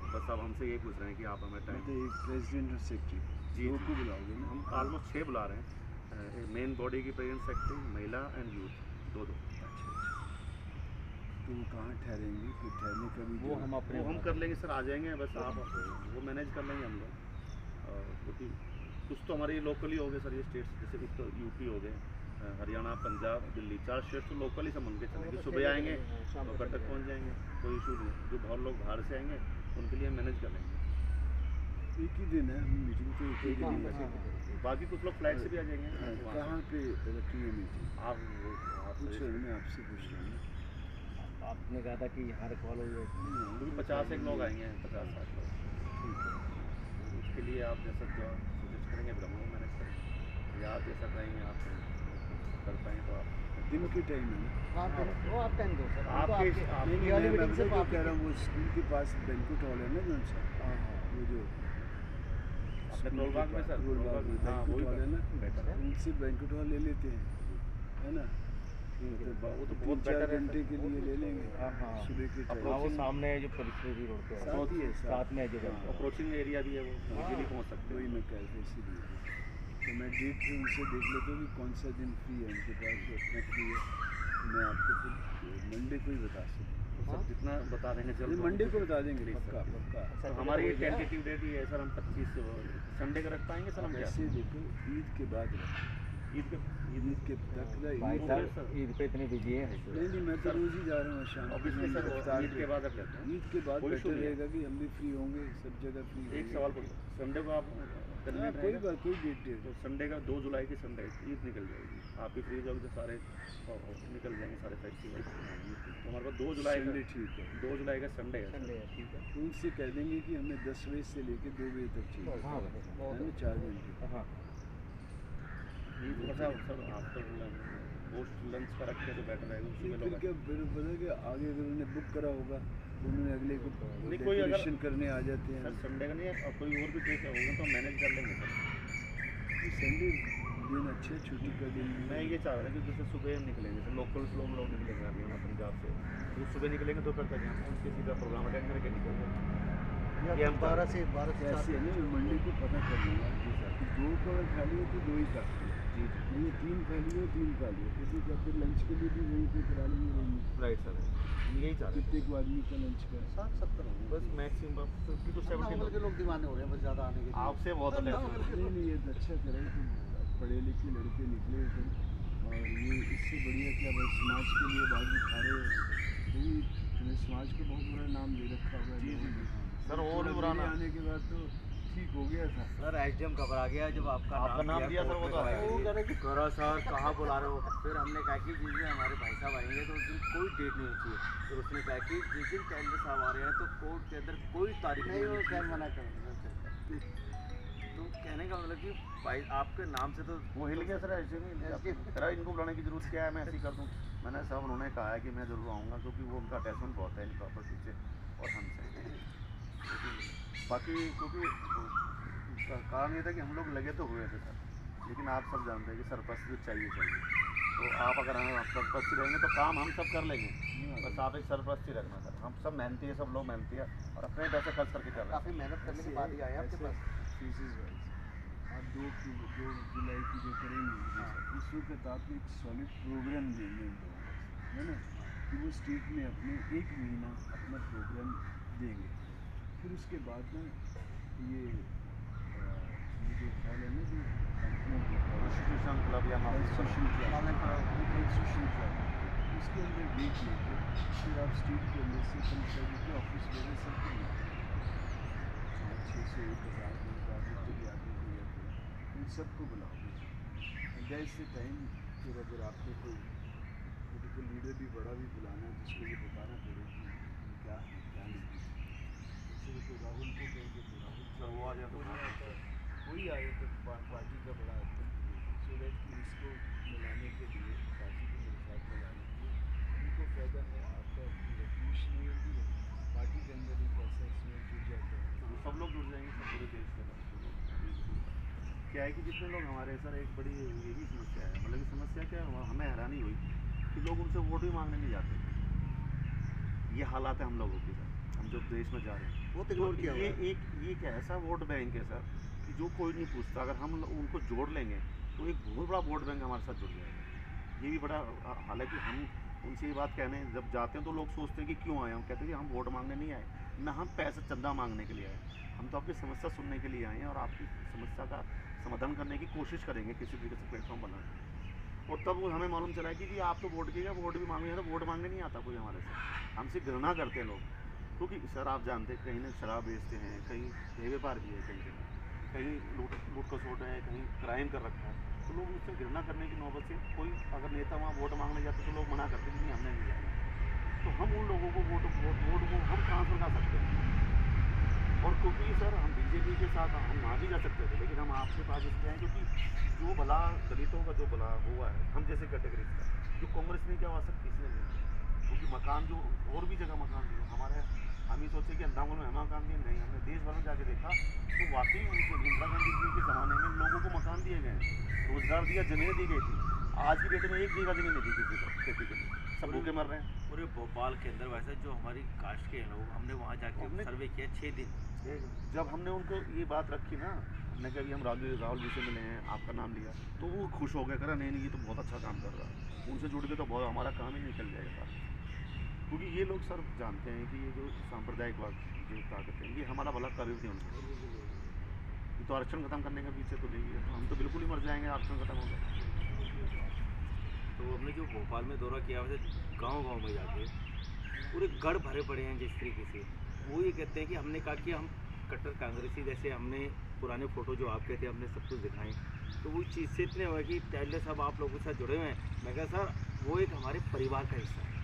बस अब हमसे यही पूछ रहे हैं कि आप हमें टाइम। तो एक प्रेसिडेंट और सेक्रेटरी जी दो को बुलाओगे ना? हम ऑलमोस्ट 6 बुला रहे हैं, मेन बॉडी की प्रेजेंट सेक्रेटरी, महिला एंड यूथ, दो। अच्छा, तो वो कहाँ ठहरेंगे? फिर ठहरने का भी वो हम कर लेंगे सर, आ जाएंगे बस आप वो मैनेज कर लेंगे हम लोग। क्योंकि कुछ तो हमारे लोकल ही हो गए सर, ये स्टेट्स जैसे कुछ तो यूपी हो गए, हरियाणा, पंजाब, दिल्ली, 4 स्टेट्स तो लोकल ही समझ के चलेंगे। सुबह आएंगे तो कटक पहुँच जाएंगे, कोई इशू नहीं। जो बहुत लोग बाहर से आएंगे उनके लिए मैनेज कर लेंगे। एक ही दिन है मीटिंग, तो एक ही दिन ही है। बाकी कुछ लोग फ्लाइट से भी आ जाएंगे। कहाँ पे रखी है मीटिंग? आप पूछ रहे हैं, मैं आपसे पूछ रहा हूँ। आपने कहा था कि यहाँ रखवा लो, क्योंकि 50 लोग आएंगे, 50-60 लोग। ठीक है, उसके लिए आप जैसा जो सजेस्ट करेंगे फिर हम लोग मैनेज करेंगे, या आप जैसा कहेंगे आप कर पाएँ तो आप दिन के टाइम है ना? हाँ वो आप टाइम दो सर। आपके नहीं, मैं जो कह रहा हूँ वो स्कूल के पास बैंक्वेट हॉल है ना जो सा, वो जो अपने टोलबाग में सर, टोलबाग में बैंक्वेट हॉल है ना, उनसे बैंक्वेट हॉल ले लेते हैं, है ना? वो तो बहुत 3-4 बेटर है घंटे के लिए ले लेंगे सुबह के टाइम। वो सामने है जो परिश्री रोड पे साथ ही है, साथ में है जो अप्रोचिंग एरिया भी है, वो इजीली पहुँच सकते हैं। वही मैं कह रहा था, इसीलिए तो मैं डेट फिर उनसे देख लेता हूँ कि कौन सा दिन फ्री है उनके पास, जो अपना फ्री है। मैं आपको फिर मंडे को ही बता सकता हूँ। सब जितना बता देंगे जल्द मंडे को बता देंगे, पक्का पक्का। तो हमारी टेंटेटिव डेट ही है सर, हम 25 संडे का रख पाएंगे सर हम? ऐसे देखो ईद के बाद ईद के तक ईद पे इतने बिजी है। नहीं, मैं तो रोज ही जा रहा हूँ शाम को। ऑब्वियसली सर ईद के बाद रख लेते हैं। ईद के बाद बेटर रहेगा कि हम भी फ्री होंगे, सब जगह फ्री। एक सवाल पूछो, संडे को आप कोई बात, कोई डेट दे तो संडे का 2 जुलाई की संडे ईद निकल जाएगी, आप भी फ्री हो जाओगे तो सारे निकल जाएंगे सारे फेस्टिवल। तो हमारे पास 2 जुलाई संडे ठीक है, 2 जुलाई का संडे है, ठीक है। तो उनसे कह देंगे कि हमें 10 बजे से लेकर 2 बजे तक चाहिए, है ना, 4 घंटे। हाँ थोड़ा सा सर आफ्टर पोस्ट लंच का रखें तो बेटर रहेगा। फिर क्या पता कि आगे अगर उन्होंने बुक करा होगा उन्होंने अगले को डेकोरेशन करने आ जाते हैं। सर संडे का नहीं है, और कोई और भी डेट होगा तो मैनेज कर लेंगे सर। संडे दिन अच्छे, छुट्टी का दिन। मैं ये चाह रहा था कि जैसे सुबह हम निकलेंगे, जैसे लोकल लोग निकलेंगे हरियाणा पंजाब से, तो सुबह निकलेंगे दोपहर तक यहाँ पहुँच के सीधा प्रोग्राम अटेंड करके निकल जाएंगे। ये हम 12 से ऐसे है ना, मंडे को पता कर लूँगा कि 2 को अगर खाली हो तो 2 ही का जी, नहीं 3 खाली हो 3 खाली हो, किसी का फिर लंच के लिए भी वहीं पे करा लेंगे वहीं। राइट सर, यही चाह रहे हैं। कितने को आदमी का लंच का? 60-70 होंगे बस, मैक्सिमम 50 to 70 के लोग दीवाने हो रहे हैं बस ज़्यादा आने के। आपसे बहुत नहीं, ये तो अच्छा करें कि पढ़े लिखे लड़के निकले थे, और ये इससे बढ़िया क्या भाई समाज के लिए बात उठा रहे हो, क्योंकि तुम्हें समाज को बहुत बुरा नाम दे रखा हुआ है। जी सर, और भी बुरा नाम आने के बाद तो ठीक हो गया था सर। एसडीएम घबरा गया जब आपका नाम दिया सर, वो तो करो सर कहाँ बुला रहे हो। फिर हमने कहा कि जिस दिन हमारे भाई साहब आएंगे तो उस दिन कोई डेट नहीं होती है। फिर उसने कहा कि जिस दिन कैंडिडेट साहब आ रहे हैं तो कोर्ट के अंदर कोई तारीख नहीं हो, क्या मना कर। तो कहने का मतलब कि भाई आपके नाम से तो वो हिल गया सर। ऐसे नहीं तेरा इनको बुलाने की जरूरत क्या है, मैं ऐसे ही कर दूँ। मैंने सब उन्होंने कहा है कि मैं जरूर आऊँगा, क्योंकि वो उनका अटैचमेंट बहुत है इन प्रॉपर्टी से और हमसे। बाकी क्योंकि कारण ये था कि हम लोग लगे तो हुए थे सर, लेकिन आप सब जानते हैं कि सरपंच चाहिए। तो आप अगर हम सरपंच रहेंगे तो काम हम सब कर लेंगे, बस आप एक सरपंच ही रखना सर। हम सब मेहनती है, सब लोग मेहनती है और अपने पैसे खर्च करके चल रहे हैं। काफ़ी मेहनत करने के बाद ही आए आपके पास। फीसेस वाइज आप 2 जुलाई की जो करेंगे उस वक्त आप एक सॉलिड प्रोग्राम देंगे इन लोगों को, है ना, कि वो स्टेट में अपने 1 महीना अपना प्रोग्राम देंगे। फिर उसके बाद ना ये जो हॉल है ना, जो इंस्टीट्यूशन क्लब या इंस्टीट्यूशन क्लब, उसके अंदर देख लेके फिर आप स्टेट के अंदर से पंचायत के ऑफिस वगैरह सब कर लेंगे। 600 1000 इन सबको बुलाओगे। That's the time. फिर अगर आपको कोई पोलिटिकल लीडर भी बड़ा भी बुलाना है जिसको ये बताना पड़े कि क्या है क्या नहीं, जैसे तो राहुल को कहेंगे तो राहुल वो आ जाए तो कोई आए तो पार्टी का बड़ा आदमी, सो दैट कि इसको मिलाने के लिए पार्टी को मेरे साथ मिलाने के लिए उनको फ़ायदा है। आपका रेवोल्यूशन नहीं होती है, पार्टी के अंदर एक ऐसा इसमें जुड़ जाता है, सब लोग जुड़ जाएंगे सब पूरे देश के। क्या है कि जितने लोग हमारे सर, एक बड़ी यही समस्या है, मतलब कि समस्या क्या है, हमें हैरानी हुई कि लोग उनसे वोट भी मांगने नहीं जाते। ये हालात है हम लोगों के सर। हम जो देश में जा रहे हैं। बहुत तो इग्नोर किया हुआ ये है। एक ऐसा वोट बैंक है सर कि जो कोई नहीं पूछता। अगर हम उनको जोड़ लेंगे तो एक बहुत बड़ा वोट बैंक हमारे साथ जुड़ जाएगा। ये भी बड़ा, हालांकि हम उनसे ये बात कहने जब जाते हैं तो लोग सोचते हैं कि क्यों आए। हम कहते हैं कि हम वोट मांगने नहीं आए, ना हम पैसे चंदा मांगने के लिए आए। हम तो आपकी समस्या सुनने के लिए आए हैं और आपकी समस्या का समाधान करने की कोशिश करेंगे किसी तरीके से प्लेटफॉर्म बना के। और तब वो हमें मालूम चला है कि जी आप तो वोट कीजिएगा, वोट भी मांगे तो वोट मांगने नहीं आता कोई हमारे से। हमसे घृणा करते हैं लोग, क्योंकि सर आप जानते हैं कहीं ना शराब बेचते हैं, कहीं देह व्यापार भी है, कहीं लूट खसोट है, कहीं क्राइम कर रखा है। तो लोग उससे घृणा करने की नौबत से कोई अगर नेता वहाँ वोट मांगने जाते तो लोग मना करते कि नहीं हमने नहीं जाना। तो हम उन लोगों को वोट को हम ट्रांसफ़र कर सकते हैं। और क्योंकि सर हम बीजेपी के साथ हम वहाँ भी जा सकते थे, लेकिन हम आपके पास इसलिए हैं क्योंकि जो भला दलितों का जो भला हुआ है हम जैसे कैटेगरी का, जो कांग्रेस ने क्या हुआ सर किसने नहीं। क्योंकि मकान जो और भी जगह मकान दिए हमारे, हम ही सोचे कि अंधागुल में हमें मकान दिए, नहीं, हमने देश भर में जाके देखा तो वाकई उनके इंदिरा गांधी जी के ज़माने में लोगों को मकान दिए गए, रोजगार दिया, ज़मीनें दी गई थी। आज की डेट में एक बीघा ज़मीन नहीं दी किसी को खेती के लिए, सब भूखे मर रहे हैं। पूरे भोपाल के अंदर वैसे जो हमारी कास्ट के हैं लोग, हमने वहाँ जाके हमने- सर्वे किया 6 दिन। जब हमने उनको ये बात रखी ना, हमने कहा भी हम राहुल जी से मिले हैं, आपका नाम लिया, तो वो खुश हो गए, करा नहीं ये तो बहुत अच्छा काम कर रहा है, उनसे जुड़ के तो बहुत हमारा काम ही निकल जाएगा। क्योंकि ये लोग सर जानते हैं कि ये जो सांप्रदायिकवाद जो ताकत है ये हमारा भला कर रही थी उनको। तो आरक्षण खत्म करने के पीछे तो नहीं है, तो हम तो बिल्कुल ही मर जाएंगे आरक्षण खत्म हो गया। तो हमने जो भोपाल में दौरा किया वैसे गांव-गांव में जाके पूरे गढ़ भरे पड़े हैं जिस तरीके से। वो ये कहते हैं कि हमने कहा कि हम कट्टर कांग्रेसी, जैसे हमने पुराने फ़ोटो जो आपके थे हमने सब कुछ दिखाए, तो वो चीज़ से इतने हुआ कि टैलेंट साहब आप लोगों के साथ जुड़े हुए हैं। मैं कहा सर वो एक हमारे परिवार का हिस्सा है।